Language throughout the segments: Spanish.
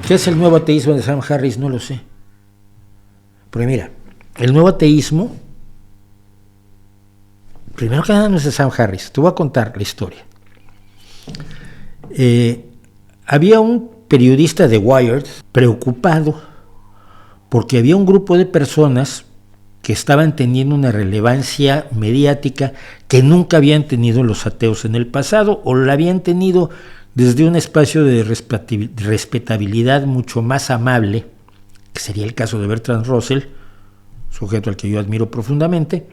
¿Qué es el nuevo ateísmo de Sam Harris? No lo sé. Porque mira, el nuevo ateísmo, primero que nada no es de Sam Harris, te voy a contar la historia. Había un periodista de Wired preocupado porque había un grupo de personas que estaban teniendo una relevancia mediática que nunca habían tenido los ateos en el pasado, o la habían tenido desde un espacio de respetabilidad mucho más amable, que sería el caso de Bertrand Russell, sujeto al que yo admiro profundamente,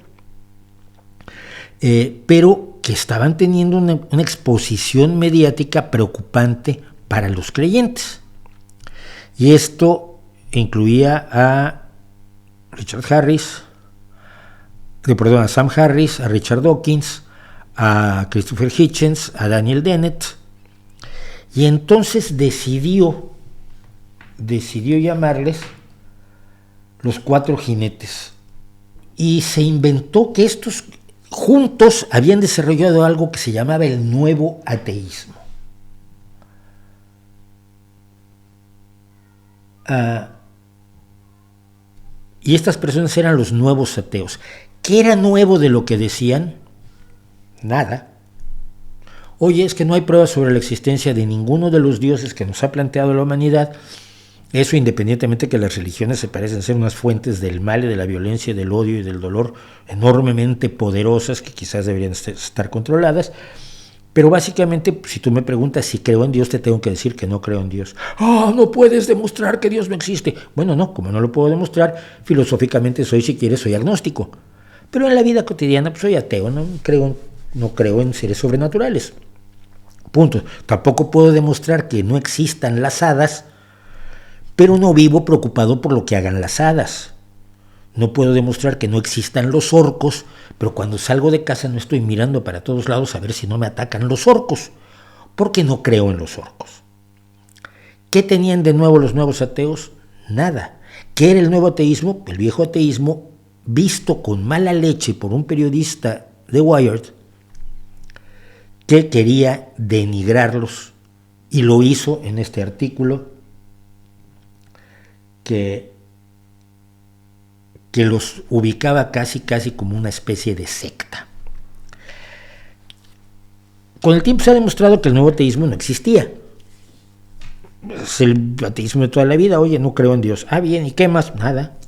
pero que estaban teniendo una exposición mediática preocupante para los creyentes. Y esto incluía a a Sam Harris, a Richard Dawkins, a Christopher Hitchens, a Daniel Dennett, y entonces decidió llamarles los 4 jinetes, y se inventó que estos juntos habían desarrollado algo que se llamaba el nuevo ateísmo. Y estas personas eran los nuevos ateos. ¿Qué era nuevo de lo que decían? Nada. Oye, es que no hay pruebas sobre la existencia de ninguno de los dioses que nos ha planteado la humanidad. Eso independientemente que las religiones se parecen ser unas fuentes del mal y de la violencia, del odio y del dolor enormemente poderosas que quizás deberían estar controladas. Pero básicamente, si tú me preguntas si creo en Dios, te tengo que decir que no creo en Dios. No puedes demostrar que Dios no existe. Bueno, no, como no lo puedo demostrar, filosóficamente soy agnóstico. Pero en la vida cotidiana pues soy ateo, no creo en seres sobrenaturales. Punto. Tampoco puedo demostrar que no existan las hadas, pero no vivo preocupado por lo que hagan las hadas. No puedo demostrar que no existan los orcos, pero cuando salgo de casa no estoy mirando para todos lados a ver si no me atacan los orcos, porque no creo en los orcos. ¿Qué tenían de nuevo los nuevos ateos? Nada. ¿Qué era el nuevo ateísmo? El viejo ateísmo, visto con mala leche por un periodista de Wired, que quería denigrarlos, y lo hizo en este artículo que los ubicaba casi como una especie de secta. Con el tiempo se ha demostrado que el nuevo ateísmo no existía. Es el ateísmo de toda la vida. Oye, no creo en Dios. Bien, ¿y qué más? Nada.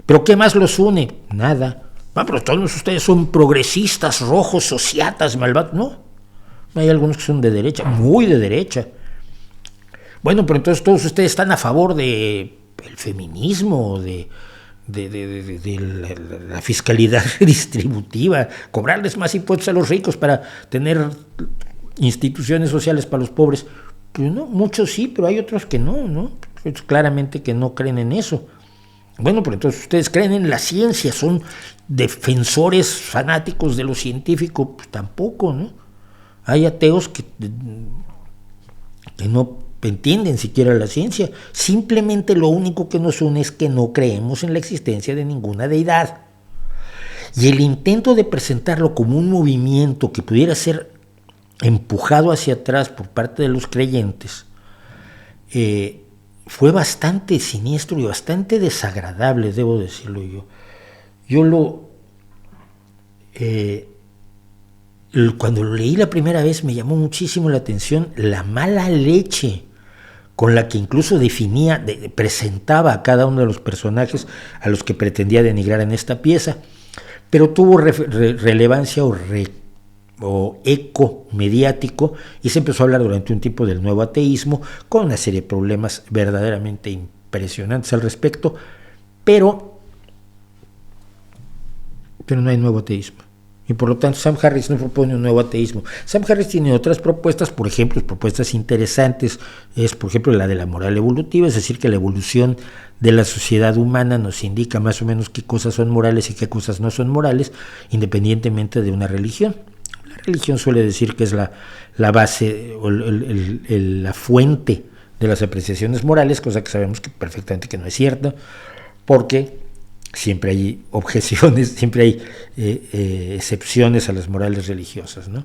¿Pero qué más los une? Nada. Pero todos ustedes son progresistas, rojos, sociatas, malvados. No. Hay algunos que son de derecha, muy de derecha. Bueno, pero entonces todos ustedes están a favor del feminismo, de la fiscalidad distributiva, cobrarles más impuestos a los ricos para tener instituciones sociales para los pobres. Pues no, muchos sí, pero hay otros que no, claramente que no creen en eso. Bueno, pero entonces ustedes creen en la ciencia, son defensores fanáticos de lo científico. Pues tampoco, ¿no? Hay ateos que no entienden siquiera la ciencia. Simplemente lo único que nos une es que no creemos en la existencia de ninguna deidad. Y el intento de presentarlo como un movimiento que pudiera ser empujado hacia atrás por parte de los creyentes fue bastante siniestro y bastante desagradable, debo decirlo yo. Cuando lo leí la primera vez me llamó muchísimo la atención la mala leche con la que incluso presentaba a cada uno de los personajes a los que pretendía denigrar en esta pieza, pero tuvo relevancia o eco mediático, y se empezó a hablar durante un tiempo del nuevo ateísmo, con una serie de problemas verdaderamente impresionantes al respecto, pero no hay nuevo ateísmo. Y por lo tanto Sam Harris no propone un nuevo ateísmo. Sam Harris tiene otras propuestas, por ejemplo, propuestas interesantes, es por ejemplo la de la moral evolutiva, es decir, que la evolución de la sociedad humana nos indica más o menos qué cosas son morales y qué cosas no son morales, independientemente de una religión. La religión suele decir que es la base o la fuente de las apreciaciones morales, cosa que sabemos que perfectamente que no es cierta, porque siempre hay objeciones, siempre hay excepciones a las morales religiosas, ¿no?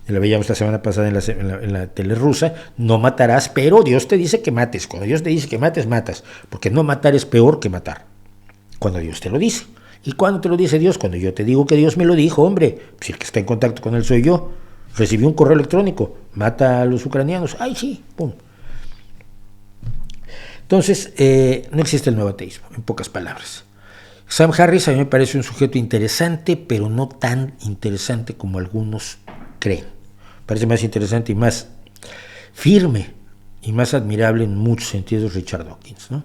lo veíamos la semana pasada en la tele rusa, no matarás, pero Dios te dice que mates. Cuando Dios te dice que mates, matas, porque no matar es peor que matar, cuando Dios te lo dice. ¿Y cuándo te lo dice Dios? Cuando yo te digo que Dios me lo dijo, hombre, pues el que está en contacto con él soy yo. Recibí un correo electrónico, mata a los ucranianos, ay sí, pum. Entonces, no existe el nuevo ateísmo, en pocas palabras. Sam Harris a mí me parece un sujeto interesante, pero no tan interesante como algunos creen. Parece más interesante y más firme y más admirable en muchos sentidos Richard Dawkins, ¿no?